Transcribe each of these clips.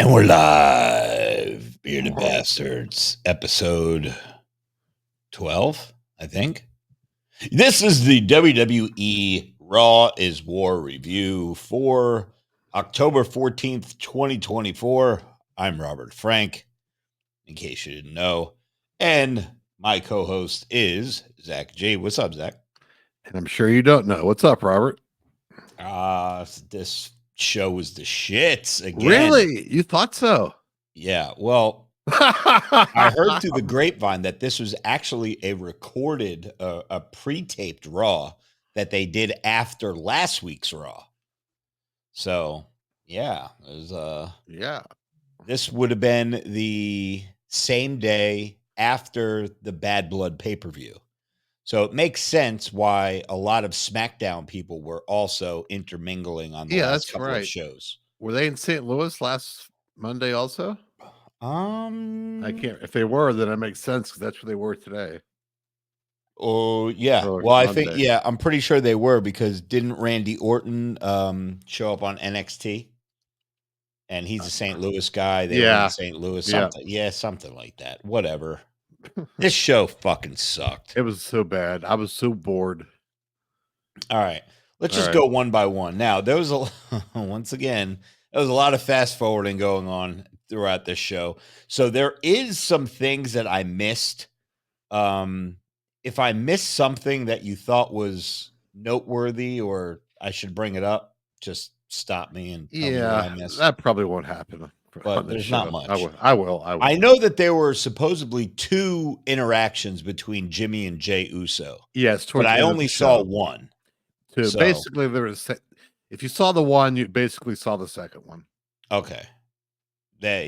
And we're live. Bearded Bastards, episode 12, I think. This is the WWE Raw is War review for October 14th, 2024. I'm Robert Frank, in case you didn't know. And my co-host is Zach G. What's up, Zach? And I'm sure you don't know. What's up, Robert? This show was the shits again. Really? You thought so? Yeah, well, I heard through the grapevine that this was actually a recorded, a pre-taped Raw that they did after last week's Raw. So, yeah, it was, yeah. This would have been the same day after the Bad Blood pay-per-view. So it makes sense why a lot of SmackDown people were also intermingling on the last couple of shows. Were they in St. Louis last Monday also? I can't. If they were, then it makes sense because that's where they were today. Oh, yeah. Well, I think, yeah, I'm pretty sure they were because didn't Randy Orton show up on NXT? And he's a St. Louis guy. They were in St. Louis. Something like that. Whatever. This show fucking sucked. It was so bad. I was so bored. All right. Let's just go one by one. Now, there was once again, there was a lot of fast forwarding going on throughout this show. So there is some things that I missed. If I missed something that you thought was noteworthy or I should bring it up, just stop me and tell me what I missed. That probably won't happen. But there's not much. I will. I know that there were supposedly 2 interactions between Jimmy and Jey Uso. Yes, but I only saw one. So basically, there was. If you saw the one, you basically saw the second one. Okay. That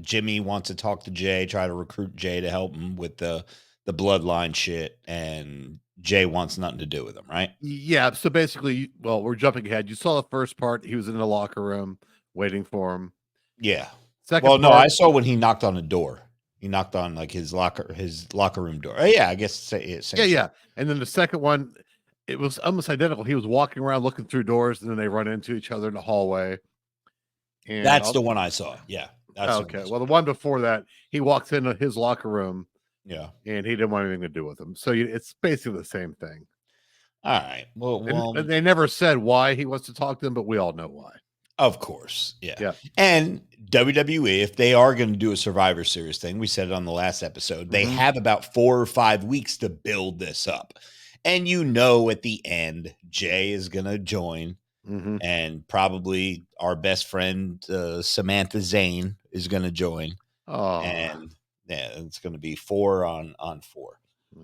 Jimmy wants to talk to Jey, try to recruit Jey to help him with the bloodline shit, and Jey wants nothing to do with him, right? Yeah. So basically, well, we're jumping ahead. You saw the first part. He was in the locker room waiting for him. Yeah. I saw when he knocked on the door. He knocked on like his locker room door. Oh, yeah, I guess. Yeah. And then the second one, it was almost identical. He was walking around looking through doors, and then they run into each other in the hallway. And that's the one I saw. Yeah. Okay. Well, the one before that, he walks into his locker room. Yeah. And he didn't want anything to do with him. So it's basically the same thing. All right. Well, and they never said why he wants to talk to them, but we all know why. Of course. Yeah. And WWE, if they are going to do a Survivor Series thing, we said it on the last episode, they have about 4 or 5 weeks to build this up. And at the end, Jey is going to join. And probably our best friend, Samantha Zane, is going to join. And yeah, it's going to be 4 on 4.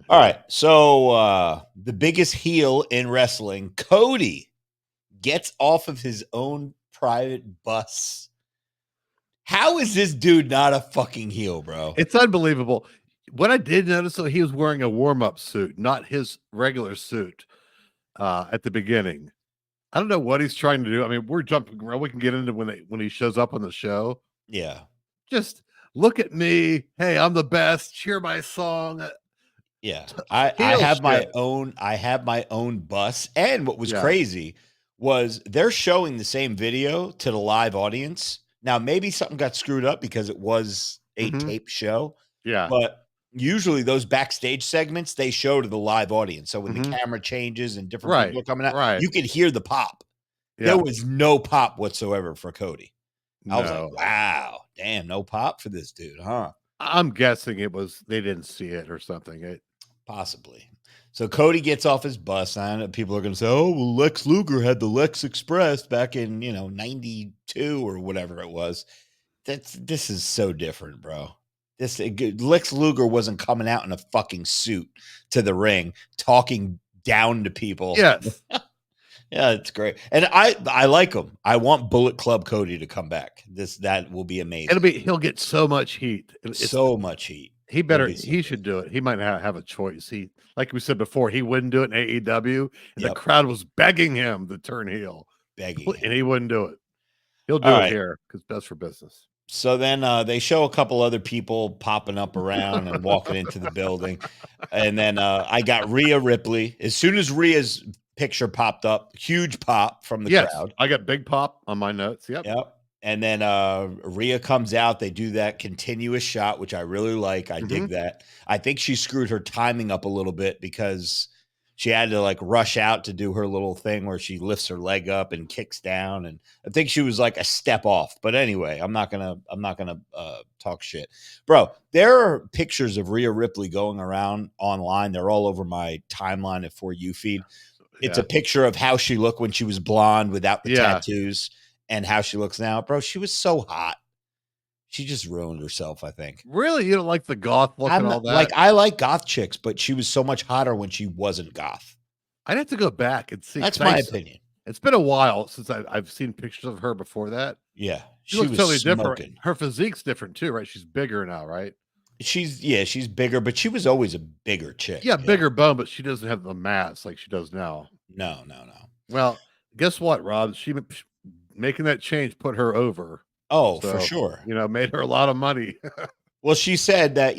All right. So the biggest heel in wrestling, Cody, gets off of his own private bus. How is this dude not a fucking heel, bro? It's unbelievable. What I did notice, though, he was wearing a warm-up suit, not his regular suit at the beginning. I don't know what he's trying to do. I mean, we're jumping around. We can get into when he shows up on the show. Yeah. Just look at me. Hey, I'm the best. Cheer my song. Yeah. I have my own bus. And what was crazy was they're showing the same video to the live audience. Now, maybe something got screwed up because it was a tape show. Yeah. But usually those backstage segments, they show to the live audience. So when the camera changes and different people are coming out, you could hear the pop. Yeah. There was no pop whatsoever for Cody. I was like, wow, damn, no pop for this dude, huh? I'm guessing they didn't see it or something. Possibly. So Cody gets off his bus. I know people are going to say, oh, well, Lex Luger had the Lex Express back in, 92 or whatever it was. This is so different, bro. Lex Luger wasn't coming out in a fucking suit to the ring, talking down to people. Yes. Yeah, it's great. And I like him. I want Bullet Club Cody to come back. That will be amazing. He'll get so much heat. So much heat. He should do it. He might not have a choice. Like we said before, he wouldn't do it in AEW, and the crowd was begging him to turn heel. And he wouldn't do it. He'll do it here because best for business. So then they show a couple other people popping up around and walking into the building. And then I got Rhea Ripley. As soon as Rhea's picture popped up, huge pop from the crowd. I got big pop on my notes. Yep. And then Rhea comes out. They do that continuous shot, which I really like. I dig that. I think she screwed her timing up a little bit because she had to like rush out to do her little thing where she lifts her leg up and kicks down. And I think she was like a step off. But anyway, I'm not gonna talk shit, bro. There are pictures of Rhea Ripley going around online. They're all over my timeline at For You feed. It's a picture of how she looked when she was blonde without the tattoos. And how she looks now, bro. She was so hot. She just ruined herself, I think. Really? You don't like the goth look and all that? Like, I like goth chicks, but she was so much hotter when she wasn't goth. I'd have to go back and see. That's my opinion. It's been a while since I've seen pictures of her before that. Yeah. She looks totally different. Her physique's different too, right? She's bigger now, right? She's bigger, but she was always a bigger chick. Yeah, bigger bone, but she doesn't have the mass like she does now. No. Well, guess what, Rob? She making that change put her over. Oh, so, for sure. Made her a lot of money. Well, she said that,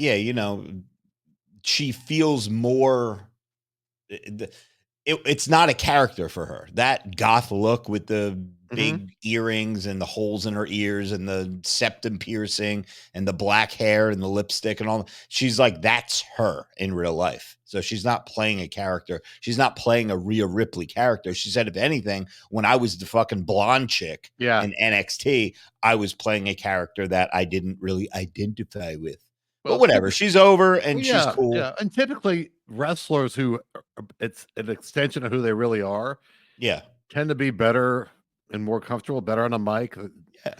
she feels more. It's not a character for her. That goth look with the big earrings and the holes in her ears and the septum piercing and the black hair and the lipstick and all. She's like, that's her in real life. So she's not playing a character. She's not playing a Rhea Ripley character. She said, if anything, when I was the fucking blonde chick in NXT, I was playing a character that I didn't really identify with. But whatever, she's over and she's cool. Yeah, and typically wrestlers who it's an extension of who they really are. Yeah, tend to be better and more comfortable, better on a mic. Yeah,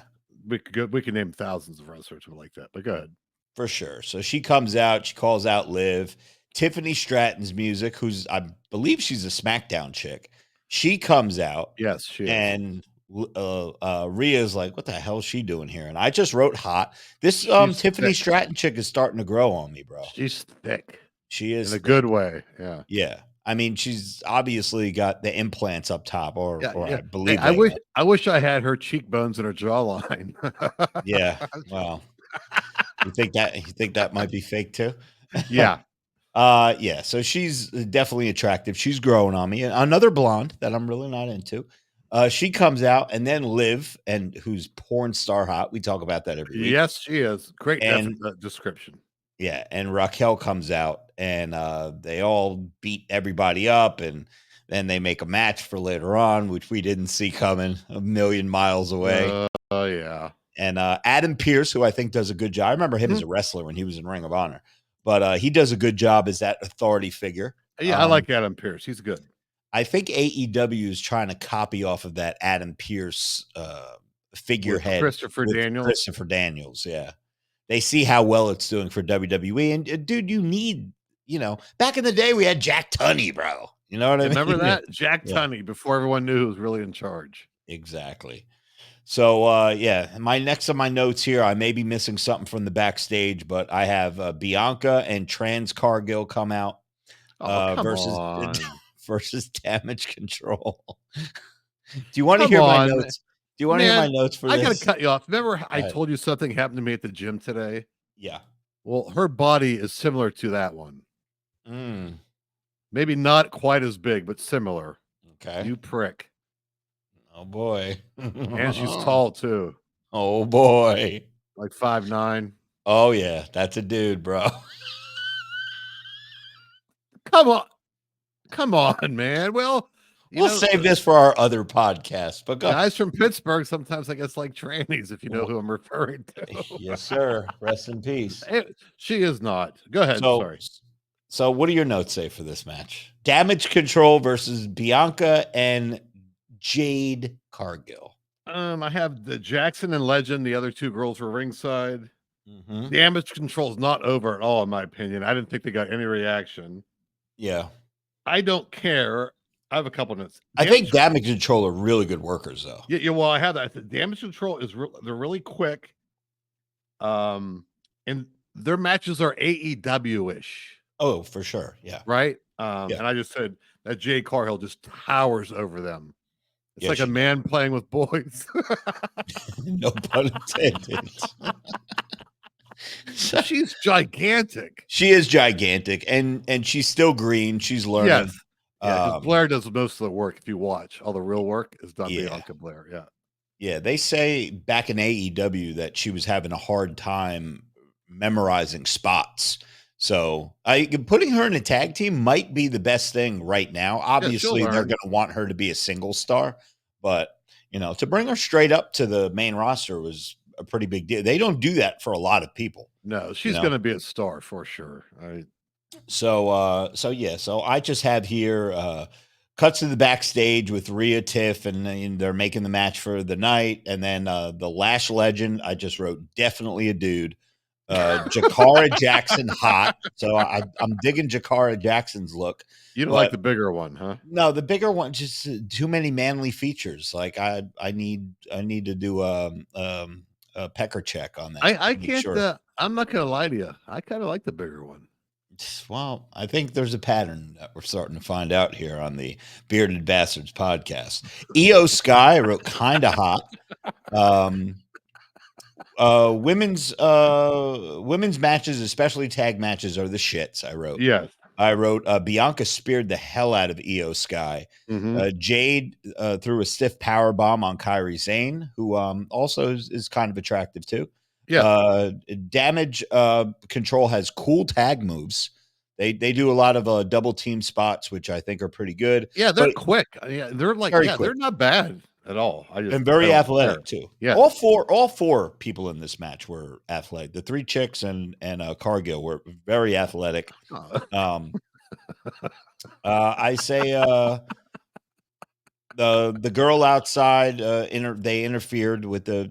we could name thousands of wrestlers who are like that. But go ahead. For sure. So she comes out. She calls out Liv. Tiffany Stratton's music, who's I believe she's a SmackDown chick. She comes out. Yes, she is. And Rhea's like, what the hell is she doing here? And I just wrote hot. This Tiffany Stratton chick is starting to grow on me, bro. She's thick. She is in a good way. Yeah. Yeah. I mean, she's obviously got the implants up top, or I believe. Hey, I wish I had her cheekbones and her jawline. Yeah. Well, you think that might be fake too? Yeah. Yeah. So she's definitely attractive. She's growing on me. Another blonde that I'm really not into. She comes out, and then Liv, and who's porn star hot. We talk about that every week. Yes, she is. Great description. Yeah, and Raquel comes out, and they all beat everybody up, and then they make a match for later on, which we didn't see coming a million miles away. Oh, yeah. And Adam Pearce, who I think does a good job. I remember him as a wrestler when he was in Ring of Honor, but he does a good job as that authority figure. Yeah, I like Adam Pearce. He's good. I think AEW is trying to copy off of that Adam Pearce figurehead. Christopher Daniels, yeah. They see how well it's doing for WWE. And dude, you need, back in the day we had Jack Tunney, bro. You know what I mean? Remember that? Jack Tunney, before everyone knew who was really in charge. Exactly. So, my next of my notes here, I may be missing something from the backstage, but I have Bianca and Trans Cargill come out versus Damage Control. Do you want to hear my notes? Do you want to hear my notes for this? I got to cut you off. Remember, I told you something happened to me at the gym today? Yeah. Well, her body is similar to that one. Maybe not quite as big, but similar. Okay. You prick. Oh, boy. And she's tall, too. Oh, boy. Like 5'9". Oh, yeah. That's a dude, bro. Come on, man. Well, we'll save this for our other podcast. But guys from Pittsburgh, sometimes I guess like trannies, if you know who I'm referring to. Yes, sir. Rest in peace. She is not. Go ahead. Sorry. So what do your notes say for this match? Damage Control versus Bianca and Jade Cargill. I have the Jackson and Legend. The other two girls were ringside. Damage Control is not over at all, in my opinion. I didn't think they got any reaction. Yeah. I don't care. I have a couple notes. I think Damage Control are really good workers, though. Yeah. Well, I have that. Damage Control is they're really quick. And their matches are AEW-ish. Oh, for sure. Yeah. Right. And I just said that Jade Cargill just towers over them. It's like a man playing with boys. No pun intended. She's gigantic. She is gigantic, and she's still green. She's learning. Yes. Yeah, Blair does most of the work. If you watch, all the real work is done by Bianca Blair. Yeah. Yeah, they say back in AEW that she was having a hard time memorizing spots. So putting her in a tag team might be the best thing right now. Yeah, she'll Obviously, they're learn. going to want her to be a single star, but to bring her straight up to the main roster was a pretty big deal. They don't do that for a lot of people. No, she's going to be a star for sure. So I just have here cuts to the backstage with Rhea Tiff, and they're making the match for the night. And then the Lash Legend, I just wrote definitely a dude. Jakara Jackson hot. So I'm digging Jakara Jackson's look. You don't like the bigger one, huh? No, the bigger one, just too many manly features. Like I need to do a pecker check on that. I can't. Sure. I'm not going to lie to you. I kind of like the bigger one. Well, I think there's a pattern that we're starting to find out here on the Bearded Bastards podcast. EO Sky wrote kind of hot. Women's matches, especially tag matches, are the shits. I wrote. Yes. I wrote Bianca speared the hell out of EO Sky. Jade threw a stiff power bomb on Kairi Sane, who also is kind of attractive too. Yeah. Damage Control has cool tag moves. They do a lot of double team spots, which I think are pretty good. Yeah, they're quick. Yeah, they're like they're not bad at all. And very athletic too. Yeah, all four people in this match were athletic. The three chicks and Cargill were very athletic. I say the girl outside they interfered with the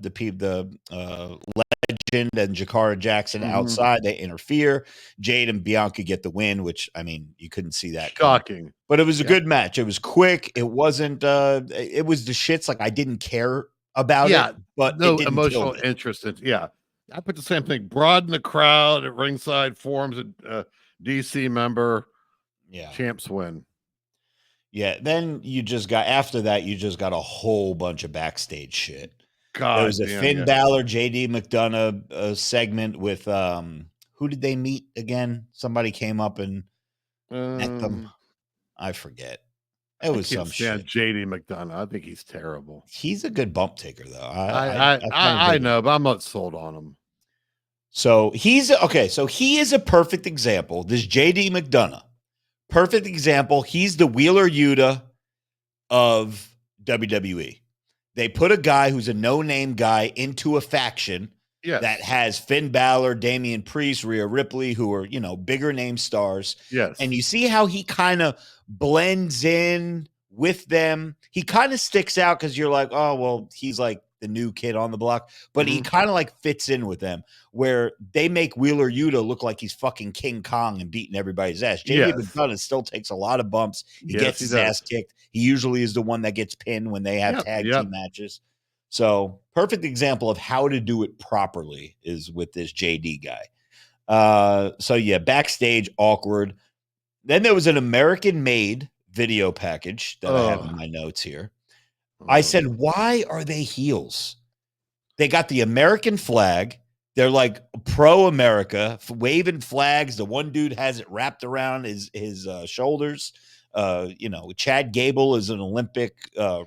Legend and Jakara Jackson outside. They interfere. Jade and Bianca get the win, which I mean you couldn't see that shocking, but it was a good match. It was quick. It wasn't it was the shits. Like I didn't care about it, but no it didn't emotional interest in I put the same thing. Broaden the crowd at ringside, forms a DC member. Yeah, champs win. Yeah, then you just got a whole bunch of backstage shit. God, there was a Finn Balor, JD McDonough segment with who did they meet again? Somebody came up and met them. I forget. It was some shit. JD McDonough. I think he's terrible. He's a good bump taker though. I know, but I'm not sold on him. So he is a perfect example. This JD McDonough. Perfect example. He's the Wheeler Yuta of WWE. They put a guy who's a no-name guy into a faction that has Finn Balor, Damian Priest, Rhea Ripley, who are, bigger name stars. Yes. And you see how he kind of blends in with them. He kind of sticks out because you're like, oh, well, he's like the new kid on the block. But he kind of like fits in with them, where they make Wheeler Yuta look like he's fucking King Kong and beating everybody's ass. JD McDonough still takes a lot of bumps. He gets his ass kicked. He usually is the one that gets pinned when they have tag team matches. So perfect example of how to do it properly is with this JD guy. Backstage awkward. Then there was an American-made video package that I have in my notes here. I said, why are they heels? They got the American flag. They're like pro-America, waving flags. The one dude has it wrapped around his shoulders. Chad Gable is an Olympic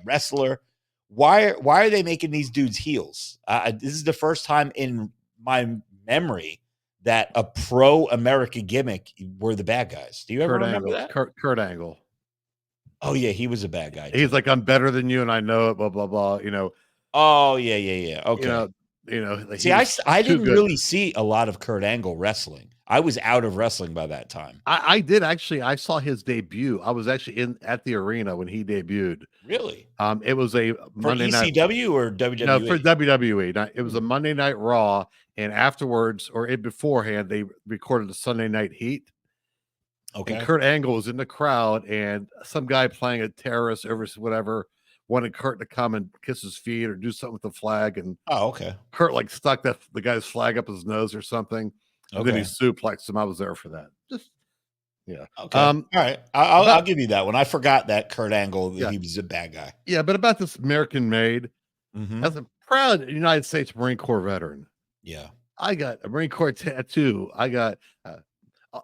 wrestler. Why are they making these dudes heels? This is the first time in my memory that a pro-America gimmick were the bad guys. Do you ever remember that? Kurt Angle. Oh yeah, he was a bad guy. He's like, I'm better than you, and I know it. Blah blah blah. Oh yeah. Okay. See, I didn't really see a lot of Kurt Angle wrestling. I was out of wrestling by that time. I did actually. I saw his debut. I was actually at the arena when he debuted. Really? It was a Monday night. For ECW or WWE? No, for WWE. It was a Monday Night Raw, and afterwards or beforehand, they recorded a Sunday Night Heat. Okay. And Kurt Angle was in the crowd, and some guy playing a terrorist over whatever wanted Kurt to come and kiss his feet or do something with the flag. And Kurt like stuck the guy's flag up his nose or something. And then he suplexed him. I was there for that. Okay. All right. I'll give you that one. I forgot that Kurt Angle, he was a bad guy. Yeah, but about this American made, as a proud United States Marine Corps veteran. Yeah. I got a Marine Corps tattoo. I got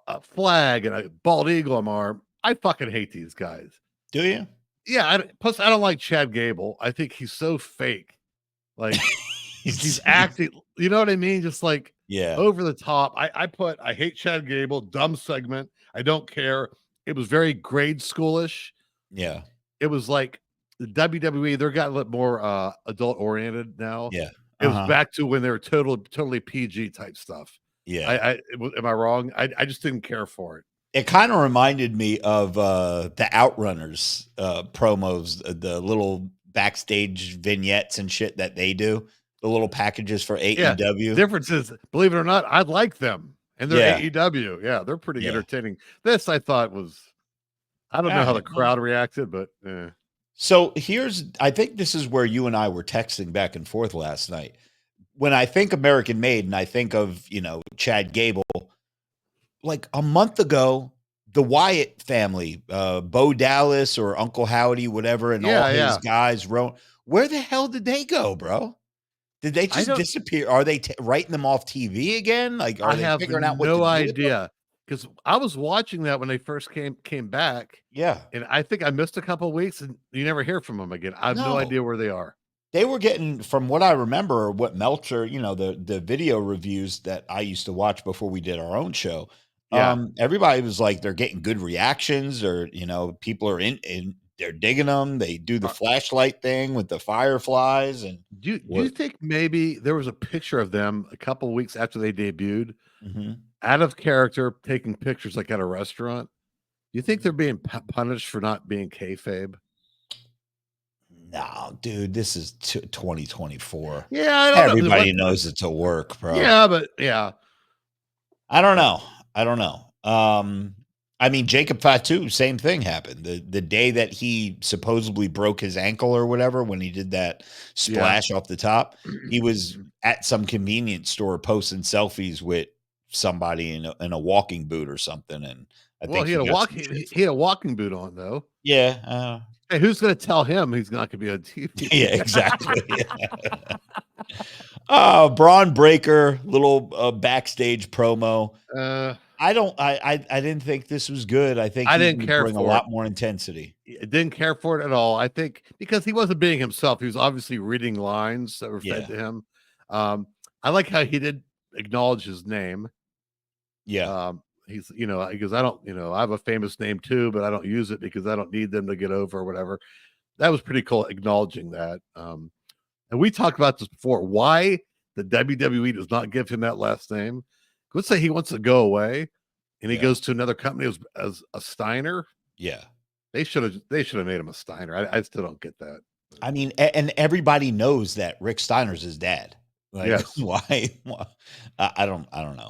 a flag and a bald eagle on my arm. I fucking hate these guys. Do you? Yeah. Plus, I don't like Chad Gable. I think he's so fake. Like he's acting, you know what I mean? Just like over the top. I hate Chad Gable, dumb segment. I don't care. It was very grade schoolish. Yeah. It was like the WWE, they're got a little more adult oriented now. Yeah. It was back to when they were totally PG type stuff. Yeah. Am I wrong? I just didn't care for it. It kind of reminded me of the Outrunners promos, the little backstage vignettes and shit that they do, the little packages for AEW. Yeah. Difference is, believe it or not, I like them, and they're AEW. Yeah, they're pretty entertaining. This I thought was, I don't know how the crowd reacted, but So I think this is where you and I were texting back and forth last night. When I think American Made and I think of, Chad Gable, like a month ago, the Wyatt family, Bo Dallas or Uncle Howdy, whatever, and all his guys where the hell did they go, bro? Did they just disappear? Are they writing them off TV again? Like, are they figuring out what to do? No idea. Because I was watching that when they first came back. Yeah. And I think I missed a couple of weeks and you never hear from them again. I have no idea where they are. They were getting, from what I remember, what Meltzer, the video reviews that I used to watch before we did our own show. Everybody was like, they're getting good reactions, or, people are in they're digging them. They do the flashlight thing with the fireflies. And do you think maybe there was a picture of them a couple of weeks after they debuted, out of character, taking pictures like at a restaurant? Do you think they're being punished for not being kayfabe? No, dude, this is 2024. Yeah, I don't Everybody knows it's a work, bro. Yeah, but I don't know. I mean, Jacob Fatu, same thing happened. The day that he supposedly broke his ankle or whatever, when he did that splash off the top, he was at some convenience store posting selfies with somebody in a walking boot or something. And I think he had a walking boot on, though. Yeah. Hey, who's going to tell him he's not going to be on TV? Yeah, exactly. Braun Breaker, little backstage promo. I didn't think this was good. I think I didn't care bring for a lot more intensity. I didn't care for it at all. I think because he wasn't being himself. He was obviously reading lines that were fed to him. I like how he did acknowledge his name. Yeah. He's, because I don't, I have a famous name too, but I don't use it because I don't need them to get over or whatever. That was pretty cool, acknowledging that. And we talked about this before. Why the WWE does not give him that last name? Let's say he wants to go away and he goes to another company as a Steiner. Yeah. They should have made him a Steiner. I still don't get that. I mean, and everybody knows that Rick Steiner's his dad. Like, yes. Why? I don't know.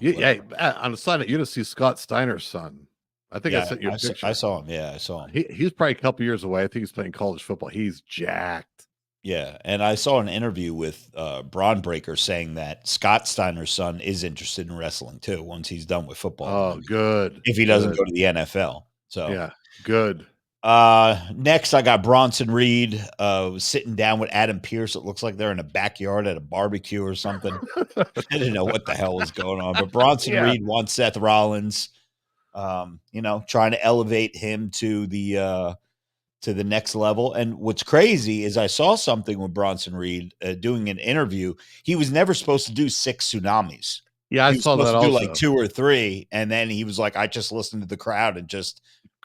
On the side, you just see Scott Steiner's son. I think I sent you a picture. I saw him. Yeah, I saw him. He's probably a couple years away. I think he's playing college football. He's jacked. Yeah, and I saw an interview with Braun Breaker saying that Scott Steiner's son is interested in wrestling too once he's done with football. Oh, good. If he doesn't go to the NFL. So yeah, good. Next, I got Bronson Reed was sitting down with Adam Pearce. It looks like they're in a backyard at a barbecue or something. I didn't know what the hell was going on, but Bronson Reed wants Seth Rollins, trying to elevate him to the next level. And what's crazy is I saw something with Bronson Reed doing an interview. He was never supposed to do 6 tsunamis. Yeah, I saw that also. Do like 2 or 3, and then he was like, I just listened to the crowd, and just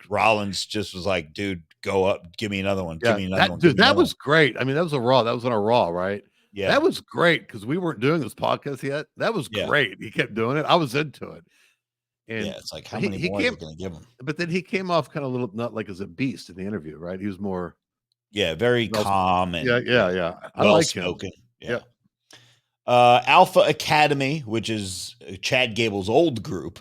Rollins just was like, dude, go up, give me another one. Give me another one. Dude, that was great. I mean, that was on a Raw, right? Yeah. That was great because we weren't doing this podcast yet. That was great. He kept doing it. I was into it. And it's like, how many more are you going to give him? But then he came off kind of not like as a beast in the interview, right? He was more very calm and I like spoken. Yeah. Alpha Academy, which is Chad Gable's old group,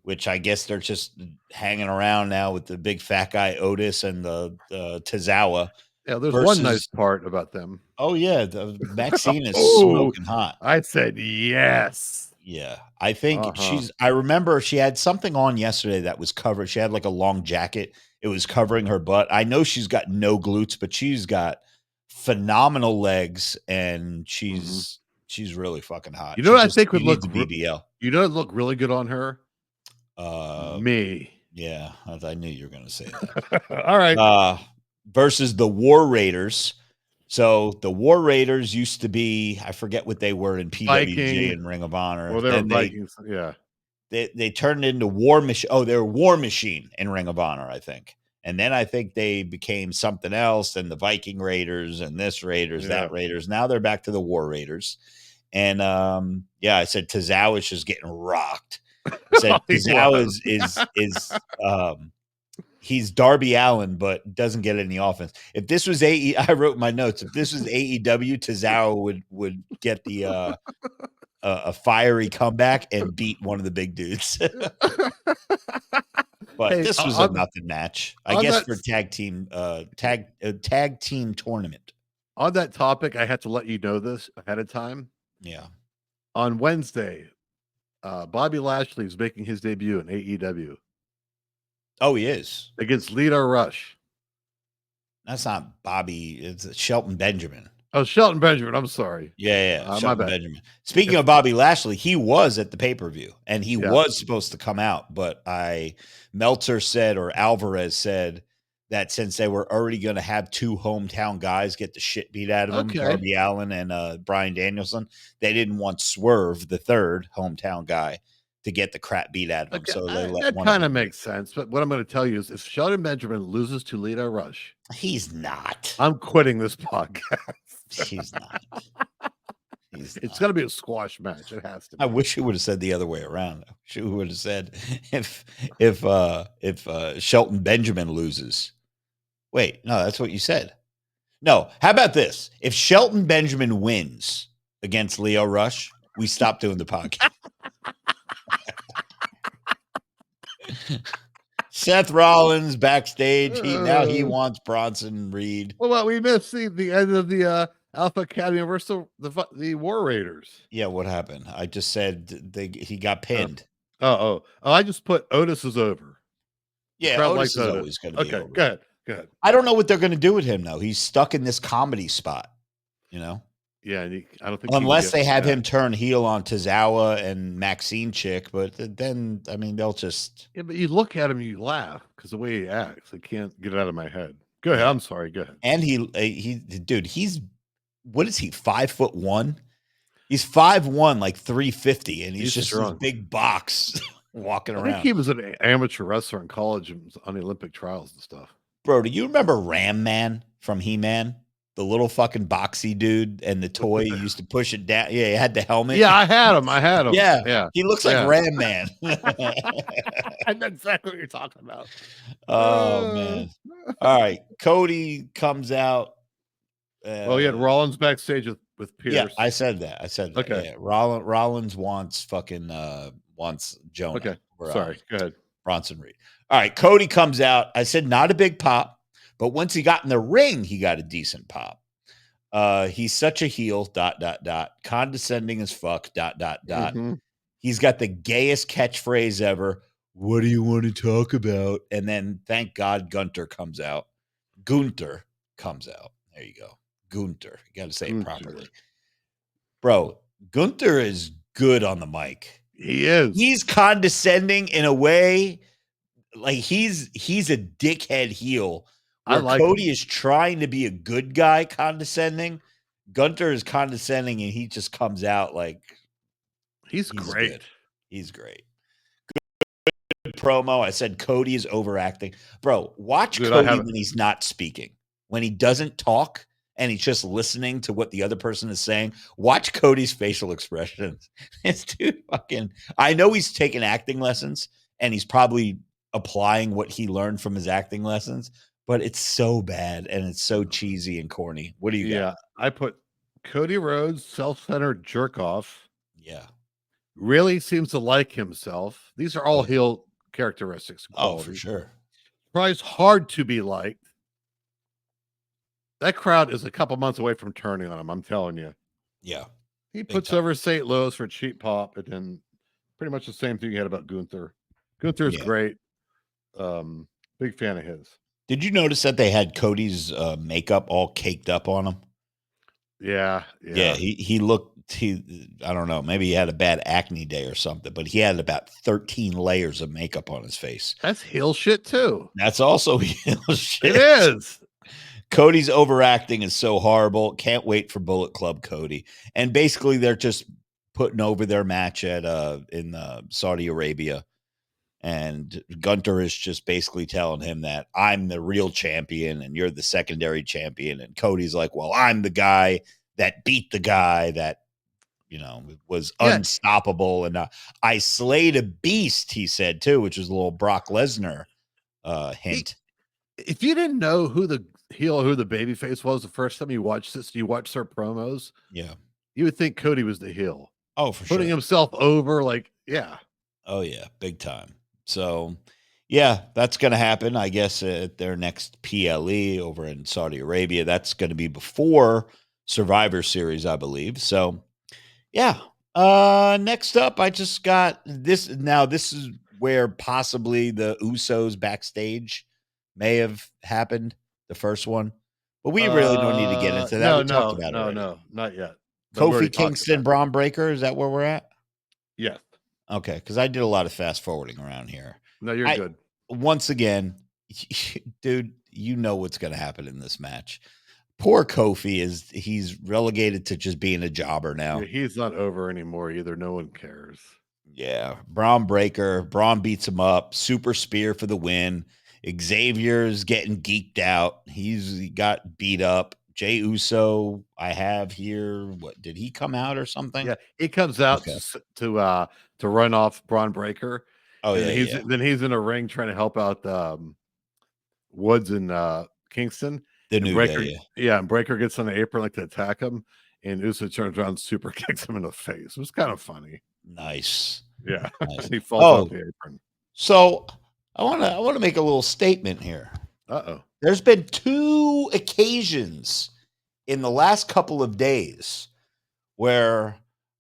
which I guess they're just hanging around now with the big fat guy Otis and the Tozawa. Yeah, there's one nice part about them. Oh yeah, the Maxine is smoking hot. I said yes. Yeah, I think I remember she had something on yesterday that was covered. She had like a long jacket. It was covering her butt. I know she's got no glutes, but she's got phenomenal legs, and she's really fucking hot. You know what I think would look BBL. You know, it look really good on her. Me. Yeah, I knew you were going to say that. All right. Versus the War Raiders. So the War Raiders used to be, I forget what they were in PWG Viking, and Ring of Honor. Well, they were Vikings. Yeah. They turned into War Machine. Oh, they were War Machine in Ring of Honor, I think. And then I think they became something else, and the Viking Raiders and this Raiders, that Raiders. Now they're back to the War Raiders. And I said Tozawa is getting rocked. I said Tozawa is he's Darby Allin, but doesn't get any offense. If this was I wrote in my notes, if this was AEW, Tozawa would get the a fiery comeback and beat one of the big dudes. But this was a nothing match, I guess, for tag team tournament. On that topic, I had to let you know this ahead of time. Yeah. On Wednesday, Bobby Lashley is making his debut in AEW. Oh, he is. Against Lita Rush. That's not Bobby. It's Shelton Benjamin. Oh, Shelton Benjamin. I'm sorry. Yeah. Shelton Benjamin. Speaking of Bobby Lashley, he was at the pay-per-view, and he was supposed to come out, but Meltzer said, or Alvarez said, that since they were already going to have two hometown guys get the shit beat out of them, Darby Allin and Bryan Danielson, they didn't want Swerve, the third hometown guy, to get the crap beat out of him. So they let that kind of makes sense. But what I'm going to tell you is, if Shelton Benjamin loses to Lita Rush, he's not. I'm quitting this podcast. He's not. It's going to be a squash match. It has to be. I wish you would have said the other way around. I wish you would have said if Shelton Benjamin loses. Wait, no, that's what you said. No, how about this? If Shelton Benjamin wins against Lio Rush, we stop doing the podcast. Seth Rollins backstage. Now he wants Bronson Reed. Well, we missed the end of the Alpha Academy versus the War Raiders. Yeah, what happened? I just said he got pinned. I just put Otis is over. Yeah, Otis is always going to be over. Good. I don't know what they're going to do with him, though. He's stuck in this comedy spot, Yeah, I don't think unless they have him turn heel on Tozawa and Maxine Chick, but then they'll just but you look at him, you laugh because the way he acts, I can't get it out of my head. Go ahead. I'm sorry. Go ahead. And he's what is he? 5'1"? He's 5'1", like 350, and he's just this big box walking around. I think he was an amateur wrestler in college and was on the Olympic trials and stuff. Bro, do you remember Ram Man from He-Man? The little fucking boxy dude and the toy used to push it down. Yeah, he had the helmet. Yeah, I had him. Yeah. He looks like Ram Man. I know exactly what you're talking about. Oh, man. All right. Cody comes out. Well, he had Rollins backstage with Pierce. Yeah, I said that. Okay. Yeah. Rollins wants Jonah. Okay. Sorry. Go ahead. Bronson Reed. All right. Cody comes out. I said not a big pop, but once he got in the ring, he got a decent pop. He's such a heel, ... condescending as fuck, ... Mm-hmm. He's got the gayest catchphrase ever. What do you want to talk about? And then thank God Gunther comes out. There you go. Gunther. You got to say it properly. Bro, Gunther is good on the mic. He is. He's condescending in a way, like he's a dickhead heel. Cody is trying to be a good guy, condescending. Gunther is condescending, and he just comes out like he's great. Good. He's great. Good promo. I said Cody is overacting. Bro, watch Cody when he's not speaking. When he doesn't talk and he's just listening to what the other person is saying, watch Cody's facial expressions. This dude I know he's taking acting lessons and he's probably applying what he learned from his acting lessons, but it's so bad and it's so cheesy and corny. What do you got? Yeah, I put Cody Rhodes, self-centered jerk off. Yeah. Really seems to like himself. These are all heel characteristics. Oh, for sure. Tries hard to be liked. That crowd is a couple months away from turning on him. I'm telling you. Yeah. He puts over St. Louis for cheap pop, and then pretty much the same thing you had about Gunther. Gunther's great. Big fan of his. Did you notice that they had Cody's makeup all caked up on him? Yeah. He looked. I don't know. Maybe he had a bad acne day or something, but he had about 13 layers of makeup on his face. That's heel shit too. That's also heel shit. It is. Cody's overacting is so horrible. Can't wait for Bullet Club Cody. And basically, they're just putting over their match at in Saudi Arabia. And Gunter is just basically telling him that I'm the real champion and you're the secondary champion. And Cody's like, well, I'm the guy that beat the guy that, was unstoppable. And I slayed a beast, he said, too, which was a little Brock Lesnar hint. If you didn't know who the heel, who the babyface was the first time you watched this, you watched their promos. Yeah. You would think Cody was the heel. Oh, for sure. Putting himself over, like, yeah. Oh, yeah. Big time. So, yeah, that's going to happen, I guess, at their next PLE over in Saudi Arabia. That's going to be before Survivor Series, I believe. So, yeah. Next up, I just got this. Now, this is where possibly the Usos backstage may have happened, the first one. But we really don't need to get into that. We talked about it already. No, not yet. Kofi Kingston, Braun Breaker, is that where we're at? Yes. Okay, because I did a lot of fast forwarding around here. No, you're good. Once again, dude, you know what's going to happen in this match. Poor Kofi he's relegated to just being a jobber now. Yeah, he's not over anymore either. No one cares. Yeah, Braun Breaker. Braun beats him up. Super spear for the win. Xavier's getting geeked out. He got beat up. Jey Uso, I have here. What did he come out or something? Yeah, he comes out to run off Braun Breaker. Oh, and yeah, then he's in a ring trying to help out Woods and Kingston. The New Day, and Breaker gets on the apron like to attack him, and Uso turns around, and super kicks him in the face. It was kind of funny. Nice. Yeah, nice. He falls off the apron. So I want to make a little statement here. There's been 2 occasions in the last couple of days where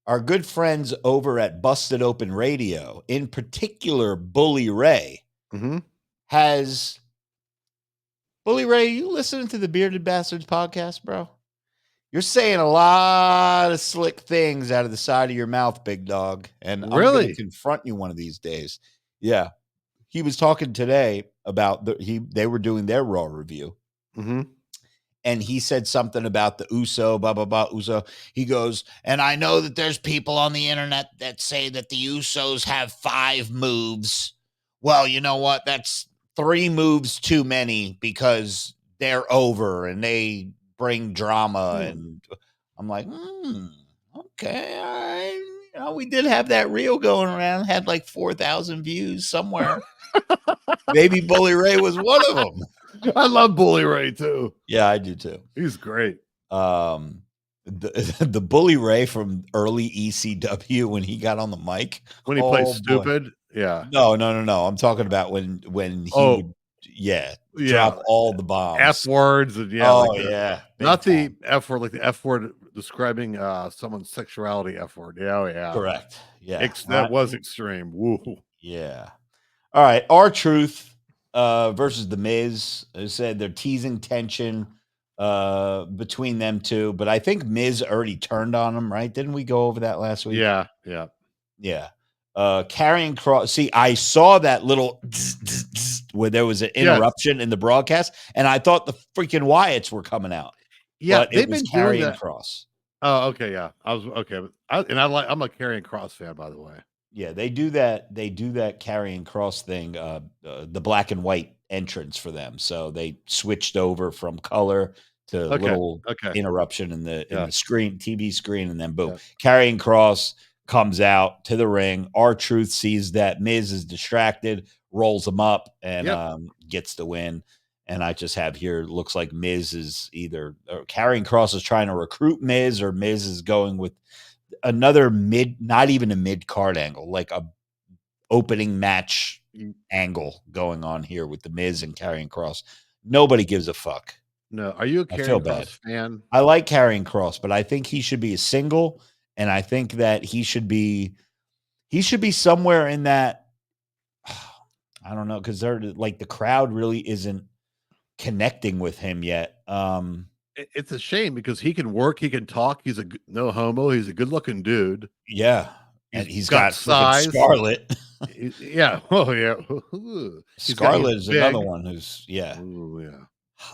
our good friends over at Busted Open Radio, in particular Bully Ray, has... Bully Ray, you listening to the Bearded Bastards podcast, bro? You're saying a lot of slick things out of the side of your mouth, big dog. And I'm going to confront you one of these days. Yeah. He was talking today about they were doing their Raw review. And he said something about the Uso, blah, blah, blah, Uso. He goes, and I know that there's people on the internet that say that the Usos have 5 moves. Well, you know what? That's 3 moves too many because they're over and they bring drama. And I'm like, okay, all right. We did have that reel going around, had like 4,000 views somewhere. Maybe Bully Ray was one of them. I love Bully Ray too. Yeah, I do too. He's great. The Bully Ray from early ECW when he got on the mic. When he plays stupid. Yeah. No. I'm talking about when he would, drop all the bombs. F words and not the F word, like the F word describing someone's sexuality F word. Yeah. Correct. Yeah. That was extreme. Woo. Yeah. All right. R-Truth versus The Miz. As I said, they're teasing tension between them two, but I think Miz already turned on him, right? Didn't we go over that last week? Yeah. Carrying Cross. See, I saw that little where there was an interruption in the broadcast, and I thought the freaking Wyatts were coming out. Yeah, but it was Carrying Cross. Oh, okay, yeah. I was okay. I'm a Carrying Cross fan, by the way. Yeah, they do that. They do that Carrying Cross thing, the black and white entrance for them. So they switched over from color to little interruption in the screen, TV screen, and then boom. Carrying Cross comes out to the ring. R-Truth sees that Miz is distracted, rolls him up, and gets the win. And I just have here, looks like Miz is Carrying Cross is trying to recruit Miz, or Miz is going with another not even a mid-card angle, like a opening match angle going on here with the Miz and Carrying Cross. Nobody gives a fuck. No. Are you a Carrying Cross fan? I like Carrying Cross, but I think he should be a single. And I think that he should be somewhere in that. I don't know, because they're like the crowd really isn't connecting with him yet. It's a shame because he can work, he can talk. He's no homo. He's a good looking dude. Yeah, and he's got size. Scarlett. Yeah. Oh yeah. Scarlett is another one who's Ooh, yeah.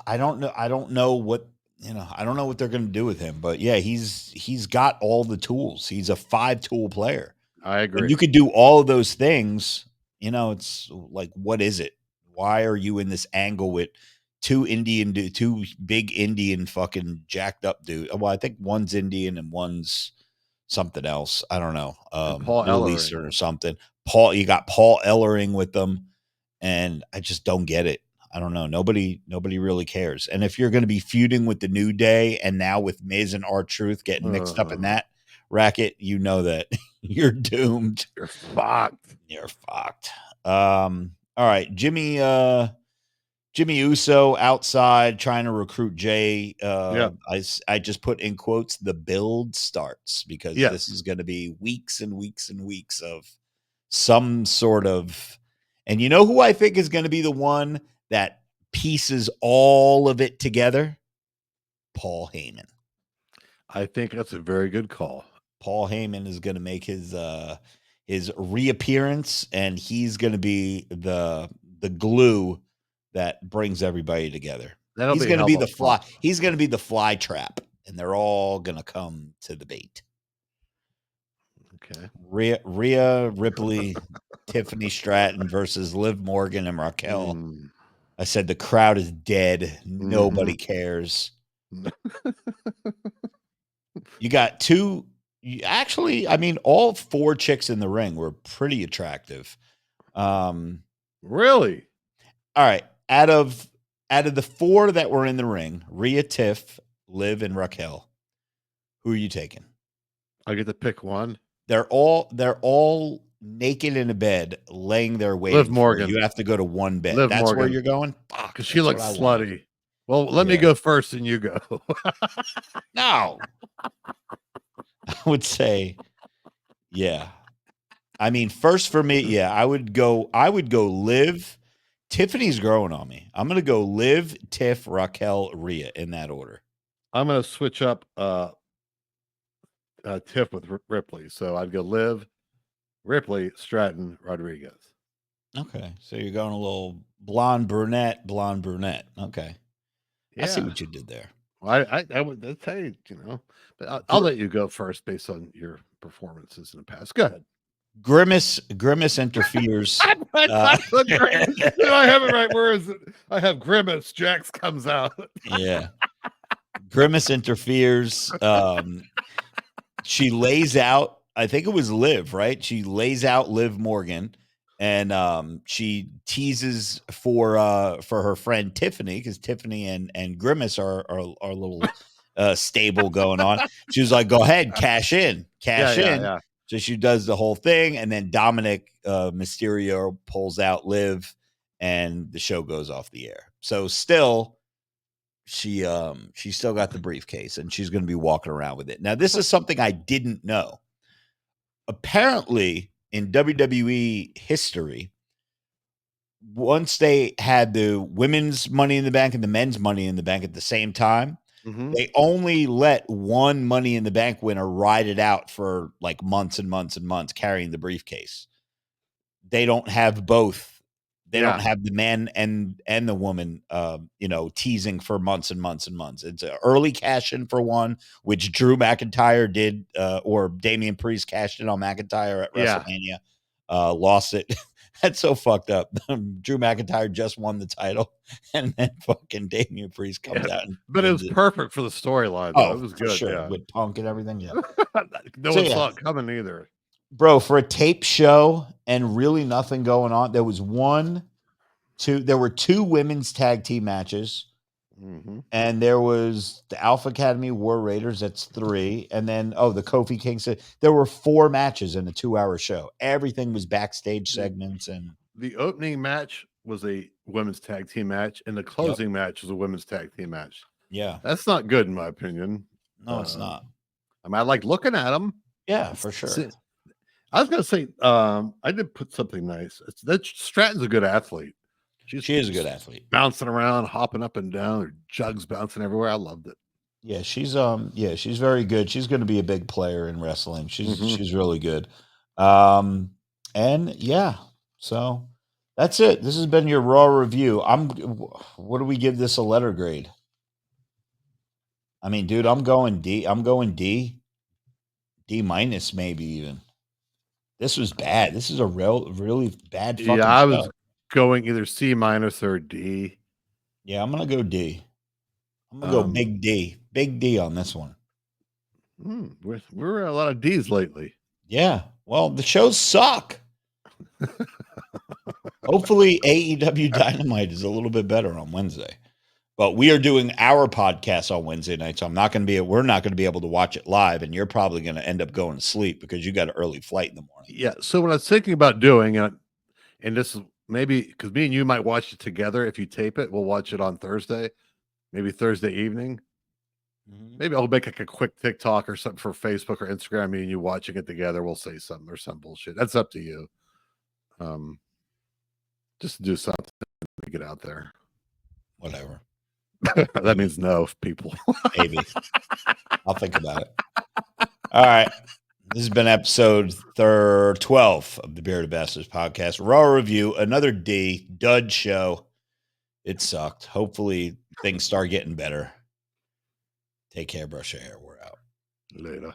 I don't know. I don't know what I don't know what they're going to do with him. But yeah, he's got all the tools. He's a 5-tool player. I When you agree. could do all of those things, it's like, what is it? Why are you in this angle with two big Indian fucking jacked up dude? Well, I think one's Indian and one's something else. I don't know. And Paul Middle Ellering. Eastern or something. You got Paul Ellering with them, and I just don't get it. I don't know. Nobody really cares. And if you're going to be feuding with the New Day and now with Miz and R-Truth getting mixed up in that racket, you know that you're doomed. You're fucked. You're fucked. All right, Jimmy Uso outside trying to recruit Jay. I just put in quotes, the build starts, because this is going to be weeks and weeks and weeks of some sort of, and you know who I think is going to be the one that pieces all of it together? Paul Heyman. I think that's a very good call. Paul Heyman is going to make his reappearance, and he's going to be the glue that brings everybody together. He's going to be the fly. He's going to be the fly trap, and they're all going to come to the bait. Okay. Rhea Ripley, Tiffany Stratton versus Liv Morgan and Raquel. I said the crowd is dead. Nobody cares. You got two. Actually, I mean, all 4 chicks in the ring were pretty attractive. Really? All right. Out of the 4 that were in the ring, Rhea, Tiff, Liv, and Raquel, who are you taking? I get to pick one. They're all naked in a bed, laying there waiting. Liv Morgan. You have to go to one bed. Liv That's Morgan. where you're going? Because she looks slutty. Well, let me go first and you go. No. I would say, yeah. I mean, first for me, yeah, I would go Liv. Tiffany's growing on me. I'm going to go Liv, Tiff, Raquel, Rhea in that order. I'm going to switch up Tiff with Ripley. So I'd go Liv, Ripley, Stratton, Rodriguez. Okay. So you're going a little blonde, brunette. Okay. Yeah. I see what you did there. I would say, but I'll let you go first based on your performances in the past. Go ahead. Grimace interferes. I have it right. Where is it? I have Grimace. Jax comes out. Yeah. Grimace interferes. She lays out, I think it was Liv, right? She lays out Liv Morgan, and she teases for her friend Tiffany, because Tiffany and Grimace are a little stable going on. She was like, "Go ahead, cash in." Yeah. So she does the whole thing, and then Dominic Mysterio pulls out Liv, and the show goes off the air. So still, she still got the briefcase, and she's going to be walking around with it. Now, this is something I didn't know. Apparently, in WWE history, once they had the women's Money in the Bank and the men's Money in the Bank at the same time, they only let one Money in the Bank winner ride it out for like months and months and months carrying the briefcase. They don't have both. They don't have the man and the woman, teasing for months and months and months. It's an early cash in for one, which Drew McIntyre did, or Damian Priest cashed in on McIntyre at WrestleMania, lost it. That's so fucked up. Drew McIntyre just won the title, and then fucking Damian Priest comes out. But it was perfect for the storyline. Oh, it was good. Sure. With Punk and everything. Yeah. No one saw it coming either. Bro, for a tape show and really nothing going on, there was there were 2 women's tag team matches. And there was the Alpha Academy War Raiders. That's 3. And then, the Kofi Kingston. There were 4 matches in a 2-hour show. Everything was backstage segments. And the opening match was a women's tag team match, and the closing match was a women's tag team match. Yeah. That's not good in my opinion. No, it's not. I mean, I like looking at them. Yeah, for sure. I was going to say, I did put something nice. That Stratton's a good athlete. She is a good athlete. Bouncing around, hopping up and down, her jugs bouncing everywhere. I loved it. Yeah, she's very good. She's going to be a big player in wrestling. She's really good. And yeah, so That's it. This has been your Raw review. What do we give this a letter grade? I mean, dude, I'm going D. I'm going D. D minus, maybe even. This was bad. This is a really bad fucking Yeah, I show. was going either C minus or D. Yeah, I'm gonna go D. I'm gonna go big D. Big D on this one. We're a lot of D's lately. Yeah. Well, the shows suck. Hopefully AEW Dynamite is a little bit better on Wednesday. But we are doing our podcast on Wednesday night, so we're not going to be able to watch it live, and you're probably going to end up going to sleep because you got an early flight in the morning. Yeah. So what I was thinking about doing, and this is maybe because me and you might watch it together. If you tape it, we'll watch it on Thursday, maybe Thursday evening. Maybe I'll make like a quick TikTok or something for Facebook or Instagram. Me and you watching it together. We'll say something or some bullshit. That's up to you. Just do something to get out there. Whatever. That means no, people. Maybe. I'll think about it. All right. This has been episode 12 of the Bearded Bastards podcast. Raw review, another D, dud show. It sucked. Hopefully things start getting better. Take care, brush your hair. We're out. Later.